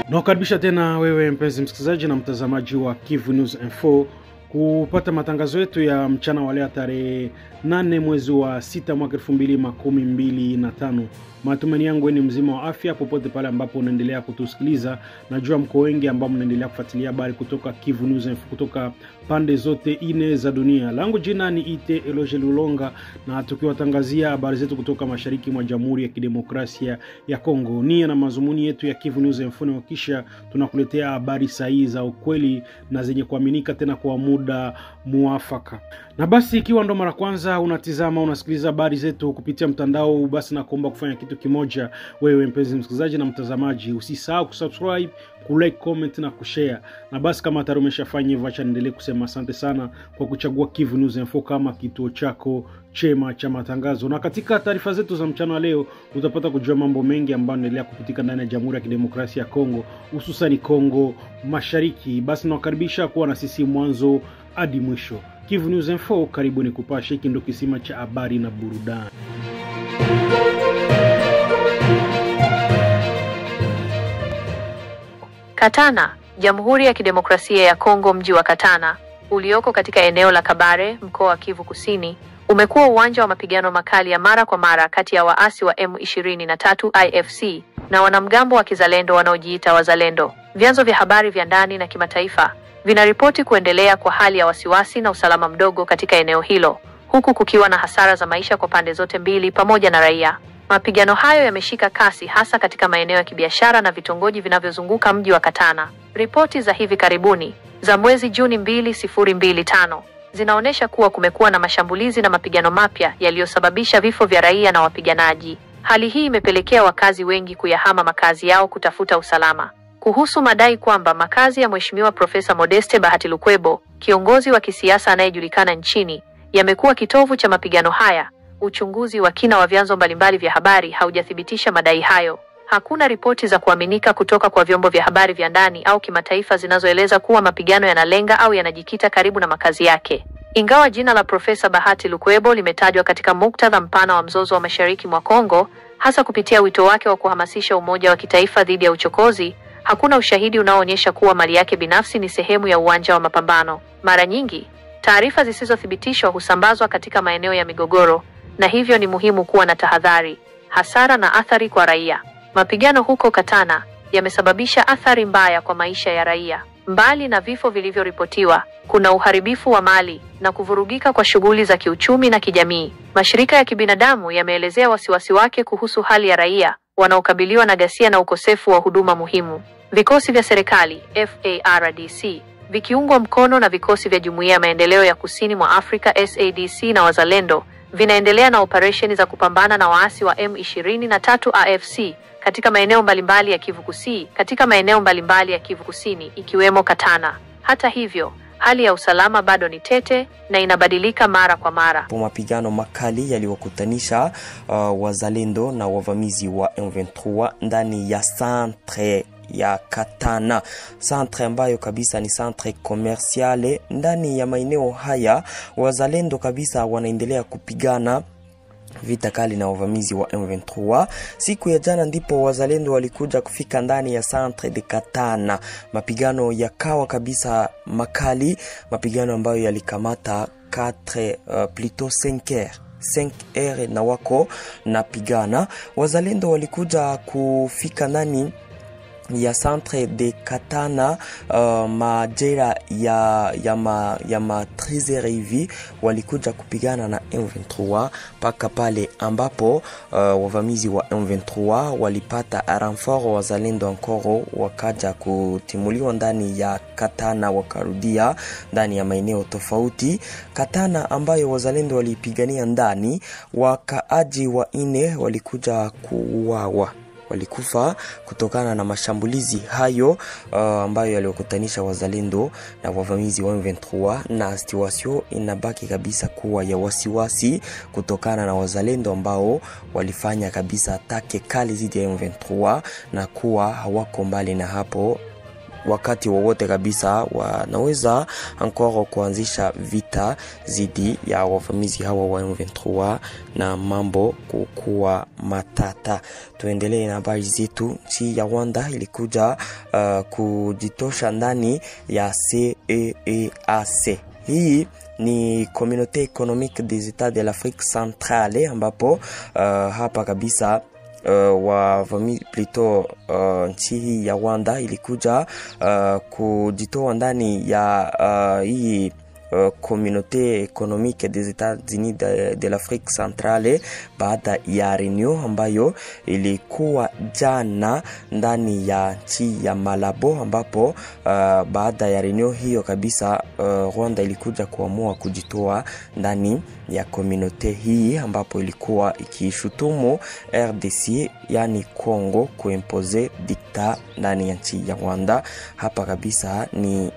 Nakukaribisha tena wewe mpenzi msikilizaji na mtazamaji wa Kivu News Info kupata matangazo yetu ya mchana wa leo tarehe 8 mwezi wa 6 mwaka 2025. Matumaini yangu ni mzima wa afya popote pale ambapo unaendelea kutusikiliza. Najua mko wengi ambao mnaendelea kufuatilia habari kutoka Kivu News Info kutoka pande zote ine za dunia. Langu jina ni Ite Eloge Lulonga na tukiwatangazia habari zetu kutoka mashariki mwa Jamhuri ya Kidemokrasia ya Kongo. Nia na mazumuni yetu ya Kivu News Info ni kisha tunakuletea habari sahihi za ukweli na zenye kuaminika tena kwa muda muafaka. Na basi ikiwa ndo mara kwanza unatizama unasikiliza habari zetu kupitia mtandao, basi nakuomba kufanya kitu kimoja wewe mpenzi msikilizaji na mtazamaji, usisahau kusubscribe, kulike, comment na kushare. Na basi kama tayari umeshafanya hivyo, acha niendelee kusema asante sana kwa kuchagua Kivu News Info kama kituo chako chema cha matangazo. Na katika taarifa zetu za mchana leo utapata kujua mambo mengi ambayo yanaendelea kupitika ndani ya Jamhuri ya Kidemokrasia ya Kongo, hususan Kongo Mashariki. Basi nawakaribisha kuwa na sisi mwanzo hadi mwisho. Kivu News Info, karibu ni kupasha, hiki ndo kisima cha habari na burudani. Katana, Jamhuri ya Kidemokrasia ya Kongo. Mji wa Katana ulioko katika eneo la Kabare, mkoa wa Kivu Kusini, umekuwa uwanja wa mapigano makali ya mara kwa mara kati ya waasi wa M23 AFC na wanamgambo wa kizalendo wanaojiita Wazalendo. Vyanzo vya habari vya ndani na kimataifa vinaripoti kuendelea kwa hali ya wasiwasi na usalama mdogo katika eneo hilo, huku kukiwa na hasara za maisha kwa pande zote mbili pamoja na raia. Mapigano hayo yameshika kasi hasa katika maeneo ya kibiashara na vitongoji vinavyozunguka mji wa Katana. Ripoti za hivi karibuni za mwezi Juni 2025 zinaonesha kuwa kumekuwa na mashambulizi na mapigano mapya yaliyosababisha vifo vya raia na wapiganaji. Hali hii imepelekea wakazi wengi kuyahama makazi yao kutafuta usalama. Kuhusu madai kwamba makazi ya Mheshimiwa Profesa Modeste Bahati Lukwebo, kiongozi wa kisiasa anayejulikana nchini, yamekuwa kitovu cha mapigano haya, uchunguzi wa kina wa vyanzo mbalimbali vya habari haujathibitisha madai hayo. Hakuna ripoti za kuaminika kutoka kwa vyombo vya habari vya ndani au kimataifa zinazoeleza kuwa mapigano yanalenga au yanajikita karibu na makazi yake. Ingawa jina la Profesa Bahati Lukwebo limetajwa katika muktadha mpana wa mzozo wa mashariki mwa Kongo, hasa kupitia wito wake wa kuhamasisha umoja wa kitaifa dhidi ya uchokozi, hakuna ushahidi unaoonyesha kuwa mali yake binafsi ni sehemu ya uwanja wa mapambano. Mara nyingi, taarifa zisizothibitishwa husambazwa katika maeneo ya migogoro, na hivyo ni muhimu kuwa na tahadhari. Hasara na athari kwa raia. Mapigano huko Katana yamesababisha athari mbaya kwa maisha ya raia. Mbali na vifo vilivyoripotiwa, kuna uharibifu wa mali na kuvurugika kwa shughuli za kiuchumi na kijamii. Mashirika ya kibinadamu yameelezea wasiwasi wake kuhusu hali ya raia wanaokabiliwa na ghasia na ukosefu wa huduma muhimu. Vikosi vya serikali FARDC vikiungwa mkono na vikosi vya Jumuiya ya Maendeleo ya Kusini mwa Afrika SADC na Wazalendo vinaendelea na operesheni za kupambana na waasi wa M23 AFC katika maeneo mbalimbali ya Kivu Kusini ikiwemo Katana. Hata hivyo, hali ya usalama bado ni tete na inabadilika mara kwa mara. Mapigano makali yaliwakutanisha Wazalendo na wavamizi wa M23 ndani ya centre ya Katana, centre ambayo kabisa ni centre commerciale. Ndani ya maeneo haya Wazalendo kabisa wanaendelea kupigana vita kali na wavamizi wa M23. Siku ya jana ndipo Wazalendo walikuja kufika ndani ya centre de Katana. Mapigano yakawa kabisa makali, mapigano ambayo yalikamata 5 heures na wako napigana. Wazalendo walikuja kufika ndani ya centre de Katana majira ya ma 13 hivi, walikuja kupigana na M23 paka pale ambapo wavamizi wa M23 walipata renfort. Wazalendo encore wakaja kutimuliwa ndani ya Katana, wakarudia ndani ya maeneo tofauti. Katana ambayo Wazalendo walipigania ndani, wakaaji wa 4 walikuja kuuawa, walikufa kutokana na mashambulizi hayo ambayo yaliokutanisha Wazalendo na wavamizi wa M23, na situation inabaki kabisa kuwa ya wasiwasi kutokana na Wazalendo ambao walifanya kabisa atake kali dhidi ya M23 na kuwa hawako mbali na hapo wakati wowote kabisa wanaweza encore kuanzisha vita zidi ya wavamizi hawa wa M23 na mambo kukuwa matata. Tuendelee na habari zetu. Nchi ya Rwanda ilikuja kujitosha ndani ya CEEAC. Hii ni Communauté économique des États de l'Afrique centrale, ambapo hapa kabisa nchi hii ya Rwanda ilikuja kujitoa ndani ya hii Communauté économique des États-Unis de l'Afrique centrale baada ya reunion ambayo ilikuwa jana ndani ya nchi ya Malabo, ambapo baada ya reunion hiyo kabisa Rwanda ilikuja kuamua kujitoa ndani ya communauté hii, ambapo ilikuwa ikishutumu RDC yani Congo kuimpose dikta ndani ya nchi ya Rwanda. Hapa kabisa ni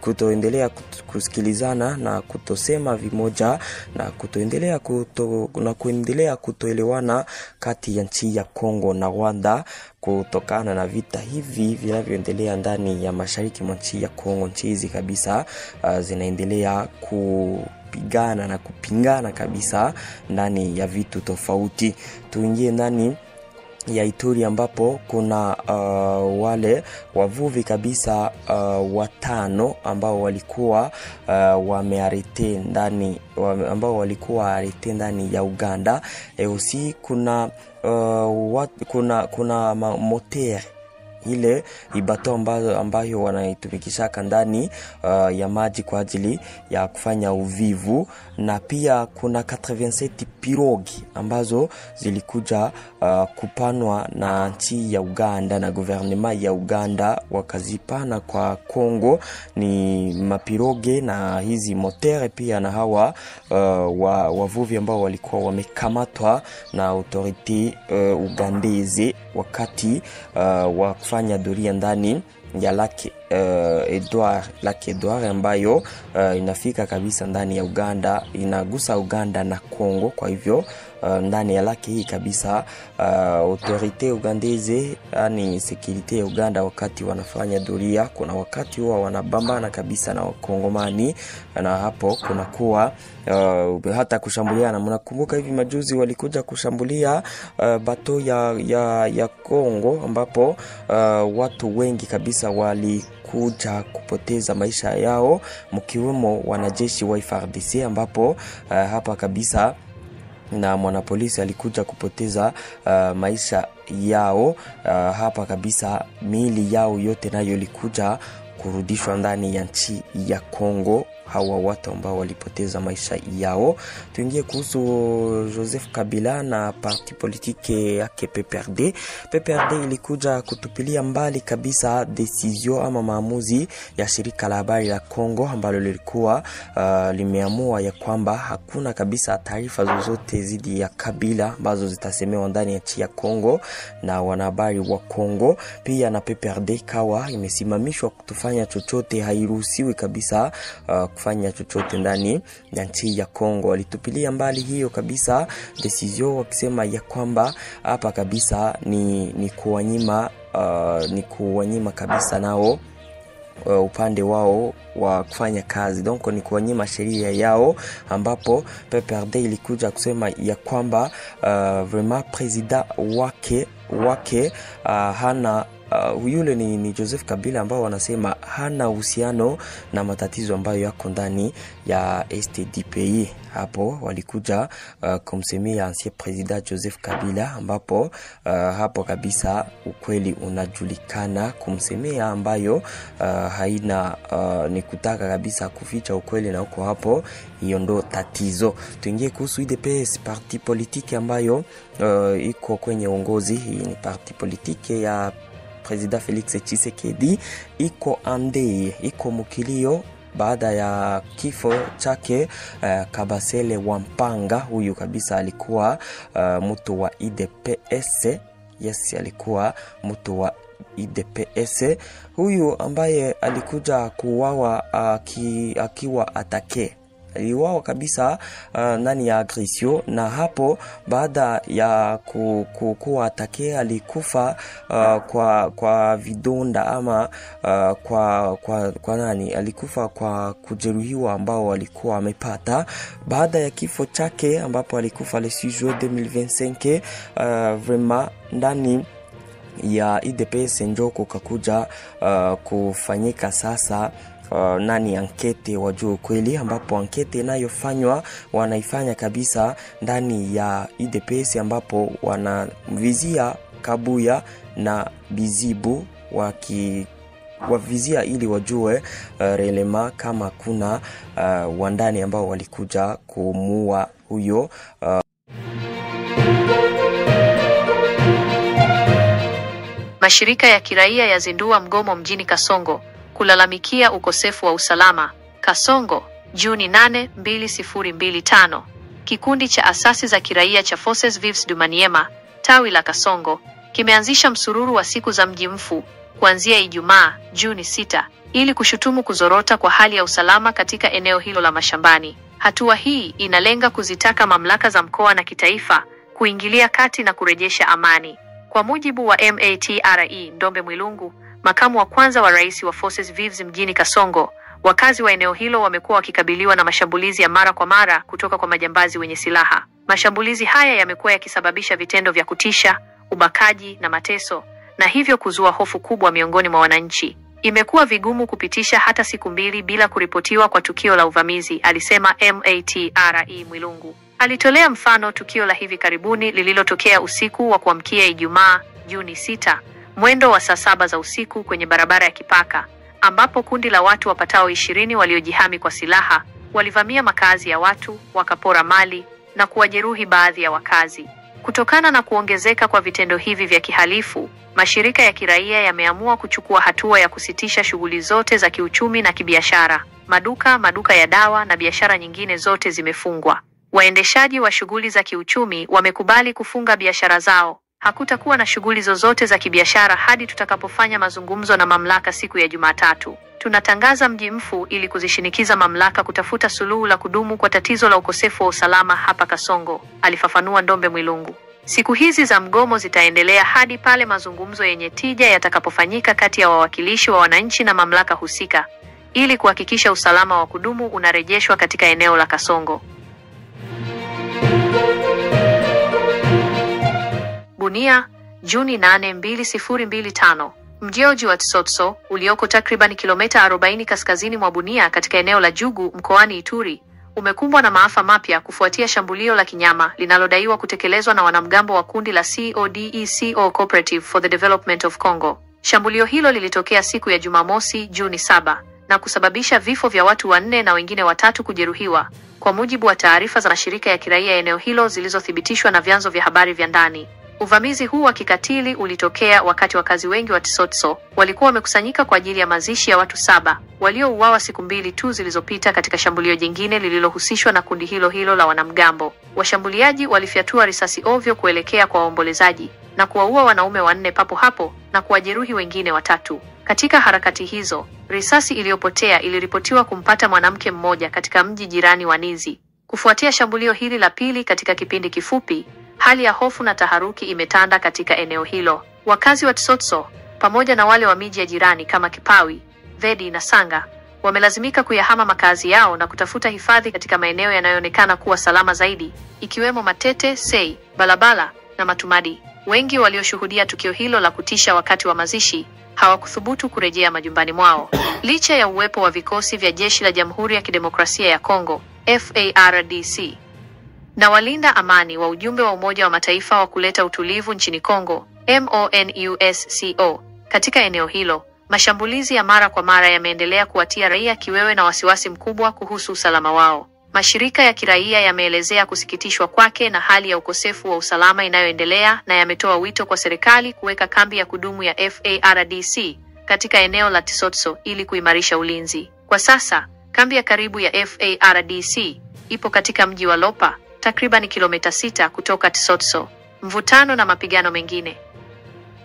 kutoendelea kusikilizana na kutosema vimoja na kuendelea kutoelewana kati ya nchi ya Kongo na Rwanda kutokana na vita hivi vinavyoendelea ndani ya mashariki mwa nchi ya Kongo. Nchi hizi kabisa zinaendelea kupigana na kupingana kabisa ndani ya vitu tofauti. Tuingie ndani ya Ituri, ambapo kuna wale wavuvi kabisa watano ambao walikuwa wamearete ndani ya Uganda. Usi kuna moteur ile ibato ambayo wanaitumikisha ndani ya maji kwa ajili ya kufanya uvivu, na pia kuna 87 pirogi ambazo zilikuja kupanwa na nchi ya Uganda na gouvernement ya Uganda, wakazipana kwa Kongo. Ni mapiroge na hizi motere pia na hawa wavuvi ambao walikuwa wamekamatwa na autority ugandeze wakati wa kufanya doria ndani ya Lake Edward ambayo inafika kabisa ndani ya Uganda, inagusa Uganda na Kongo. Kwa hivyo ndani ya lake hii kabisa autorite ugandeze yani security ya Uganda wakati wanafanya doria, kuna wakati huwa wanabambana kabisa na Wakongomani, na hapo kuna kuwa hata kushambuliana. Mnakumbuka hivi majuzi walikuja kushambulia bato ya Kongo, ambapo watu wengi kabisa walikuja kupoteza maisha yao, mkiwemo wanajeshi wa FARDC, ambapo hapa kabisa na mwanapolisi alikuja kupoteza maisha yao. Hapa kabisa miili yao yote nayo ilikuja kurudishwa ndani ya nchi ya Kongo, hawa watu ambao walipoteza maisha yao. Tuingie kuhusu Joseph Kabila na parti politike yake PPRD. PPRD ilikuja kutupilia mbali kabisa decision ama maamuzi ya shirika la habari la Kongo ambalo lilikuwa limeamua ya kwamba hakuna kabisa taarifa zozote zidi ya Kabila ambazo zitasemewa ndani ya nchi ya Kongo na wanahabari wa Kongo. Pia na PPRD kawa imesimamishwa kutofanya chochote, hairuhusiwi kabisa kufanya chochote ndani ya nchi ya Kongo. Walitupilia mbali hiyo kabisa decision, wakisema ya kwamba hapa kabisa ni kuwanyima kabisa nao upande wao wa kufanya kazi, donc ni kuwanyima sheria yao, ambapo PPRD ilikuja kusema ya kwamba vraiment president wake hana yule ni Joseph Kabila, ambao wanasema hana uhusiano na matatizo ambayo yako ndani ya STDPI. Hapo walikuja kumsemea ancien president Joseph Kabila, ambapo hapo kabisa ukweli unajulikana, kumsemea ambayo haina ni kutaka kabisa kuficha ukweli, na huko hapo hiyo ndo tatizo. Tuingie kuhusu UDPS, parti politike ambayo iko kwenye uongozi. Hii ni parti politike ya President Felix Tshisekedi, iko mukilio baada ya kifo chake Kabasele Wampanga. Huyu kabisa alikuwa mtu wa UDPS. Yes, alikuwa mtu wa UDPS. Huyu ambaye alikuja kuuawa akiwa atake aliuawa kabisa ndani ya agresio, na hapo baada ya kuwa atake alikufa kwa vidonda ama kwa nani, alikufa kwa kujeruhiwa ambao walikuwa amepata baada ya kifo chake, ambapo alikufa le 6 juin 2025. Vraiment ndani ya IDPS njoko kakuja kufanyika sasa nani ankete wajue kweli, ambapo ankete inayofanywa wanaifanya kabisa ndani ya IDPS, ambapo wanavizia Kabuya na Bizibu wavizia ili wajue relema kama kuna wandani ambao walikuja kumuua huyo. Mashirika ya kiraia yazindua mgomo mjini Kasongo kulalamikia ukosefu wa usalama. Kasongo, Juni 8, 2025. Kikundi cha asasi za kiraia cha Forces Vives du Maniema, tawi la Kasongo, kimeanzisha msururu wa siku za mji mfu kuanzia Ijumaa, Juni 6, ili kushutumu kuzorota kwa hali ya usalama katika eneo hilo la mashambani. Hatua hii inalenga kuzitaka mamlaka za mkoa na kitaifa kuingilia kati na kurejesha amani. Kwa mujibu wa MATRE Ndombe Mwilungu, makamu wa kwanza wa rais wa Forces Vives mjini Kasongo, wakazi wa eneo hilo wamekuwa wakikabiliwa na mashambulizi ya mara kwa mara kutoka kwa majambazi wenye silaha. Mashambulizi haya yamekuwa yakisababisha vitendo vya kutisha, ubakaji na mateso, na hivyo kuzua hofu kubwa miongoni mwa wananchi. Imekuwa vigumu kupitisha hata siku mbili bila kuripotiwa kwa tukio la uvamizi, alisema MATRE Mwilungu. Alitolea mfano tukio la hivi karibuni lililotokea usiku wa kuamkia Ijumaa, Juni 6, mwendo wa saa 7 za usiku kwenye barabara ya Kipaka, ambapo kundi la watu wapatao 20 waliojihami kwa silaha walivamia makazi ya watu, wakapora mali na kuwajeruhi baadhi ya wakazi. Kutokana na kuongezeka kwa vitendo hivi vya kihalifu, mashirika ya kiraia yameamua kuchukua hatua ya kusitisha shughuli zote za kiuchumi na kibiashara. Maduka ya dawa na biashara nyingine zote zimefungwa. Waendeshaji wa shughuli za kiuchumi wamekubali kufunga biashara zao. Hakutakuwa na shughuli zozote za kibiashara hadi tutakapofanya mazungumzo na mamlaka siku ya Jumatatu. Tunatangaza mji mfu ili kuzishinikiza mamlaka kutafuta suluhu la kudumu kwa tatizo la ukosefu wa usalama hapa Kasongo, alifafanua Ndombe Mwilungu. Siku hizi za mgomo zitaendelea hadi pale mazungumzo yenye tija yatakapofanyika kati ya wawakilishi wa wananchi na mamlaka husika, ili kuhakikisha usalama wa kudumu unarejeshwa katika eneo la Kasongo. Bunia, Juni 8, 2025. Mji wa Tsotso ulioko takriban kilomita 40 kaskazini mwa Bunia katika eneo la Jugu mkoani Ituri umekumbwa na maafa mapya kufuatia shambulio la kinyama linalodaiwa kutekelezwa na wanamgambo wa kundi la CODECO Cooperative for the Development of Congo. Shambulio hilo lilitokea siku ya Jumamosi, Juni 7, na kusababisha vifo vya watu 4 na wengine 3 kujeruhiwa, kwa mujibu wa taarifa za mashirika ya kiraia eneo hilo zilizothibitishwa na vyanzo vya habari vya ndani. Uvamizi huu wa kikatili ulitokea wakati wakazi wengi wa Tsotso walikuwa wamekusanyika kwa ajili ya mazishi ya watu 7 waliouawa siku 2 tu zilizopita katika shambulio jingine lililohusishwa na kundi hilo la wanamgambo. Washambuliaji walifyatua risasi ovyo kuelekea kwa waombolezaji na kuwaua wanaume 4 papo hapo na kuwajeruhi wengine 3. Katika harakati hizo, risasi iliyopotea iliripotiwa kumpata mwanamke mmoja katika mji jirani wa Nizi. Kufuatia shambulio hili la pili katika kipindi kifupi, hali ya hofu na taharuki imetanda katika eneo hilo. Wakazi wa Tsotso pamoja na wale wa miji ya jirani kama Kipawi, Vedi na Sanga wamelazimika kuyahama makazi yao na kutafuta hifadhi katika maeneo yanayoonekana kuwa salama zaidi, ikiwemo Matete, Sei, Balabala na Matumadi. Wengi walioshuhudia tukio hilo la kutisha wakati wa mazishi hawakuthubutu kurejea majumbani mwao, licha ya uwepo wa vikosi vya jeshi la Jamhuri ya Kidemokrasia ya Kongo FARDC na walinda amani wa ujumbe wa Umoja wa Mataifa wa kuleta utulivu nchini Kongo MONUSCO. Katika eneo hilo, mashambulizi ya mara kwa mara yameendelea kuwatia raia kiwewe na wasiwasi mkubwa kuhusu usalama wao. Mashirika ya kiraia yameelezea kusikitishwa kwake na hali ya ukosefu wa usalama inayoendelea na yametoa wito kwa serikali kuweka kambi ya kudumu ya FARDC katika eneo la Tsotso ili kuimarisha ulinzi. Kwa sasa, kambi ya karibu ya FARDC ipo katika mji wa Lopa, takriban kilomita 6 kutoka Tsotso. Mvutano na mapigano mengine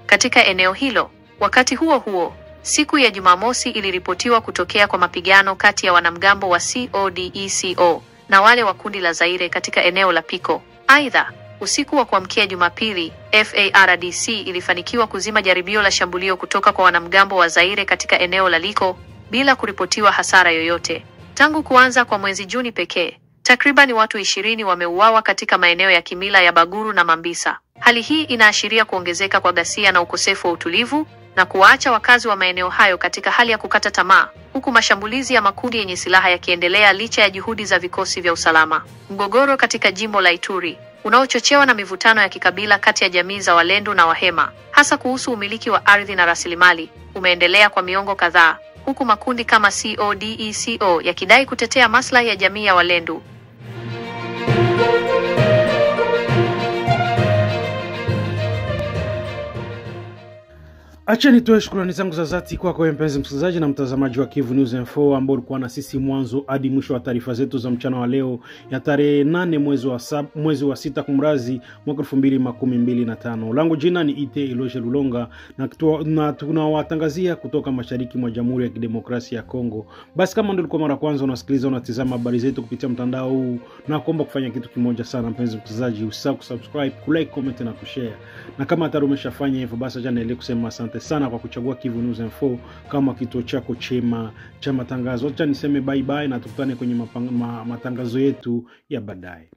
katika eneo hilo. Wakati huo huo, Siku ya Jumamosi iliripotiwa kutokea kwa mapigano kati ya wanamgambo wa CODECO na wale wa kundi la Zaire katika eneo la Piko. Aidha, usiku wa kuamkia Jumapili, FARDC ilifanikiwa kuzima jaribio la shambulio kutoka kwa wanamgambo wa Zaire katika eneo la Liko bila kuripotiwa hasara yoyote. Tangu kuanza kwa mwezi Juni pekee, takriban watu 20 wameuawa katika maeneo ya kimila ya Baguru na Mambisa. Hali hii inaashiria kuongezeka kwa ghasia na ukosefu wa utulivu na kuwaacha wakazi wa maeneo hayo katika hali ya kukata tamaa, huku mashambulizi ya makundi yenye silaha yakiendelea licha ya juhudi za vikosi vya usalama. Mgogoro katika jimbo la Ituri unaochochewa na mivutano ya kikabila kati ya jamii za Walendu na Wahema, hasa kuhusu umiliki wa ardhi na rasilimali, umeendelea kwa miongo kadhaa, huku makundi kama CODECO yakidai kutetea maslahi ya jamii ya Walendu. Acha nitoe shukrani zangu za dhati kwako mpenzi msikilizaji na mtazamaji wa Kivu News Info ambao ulikuwa na sisi mwanzo hadi mwisho wa taarifa zetu za mchana wa leo ya tarehe 8 mwezi wa 6 kumrazi mwaka 2025. Langu jina ni Ite Eloge Lulonga na tunawatangazia kutoka mashariki mwa Jamhuri ya Kidemokrasia ya Kongo. Basi kama ndio ulikuwa mara kwanza unasikiliza unatazama habari zetu kupitia mtandao huu, na kuomba kufanya kitu kimoja sana mpenzi msikilizaji, usisahau kusubscribe, kulike, comment na kushare. Na kama tayari umeshafanya hivyo, basi acha niendelee kusema asante sana kwa kuchagua Kivu News Info kama kituo chako chema cha matangazo. Acha niseme bye bye na tukutane kwenye matangazo yetu ya baadaye.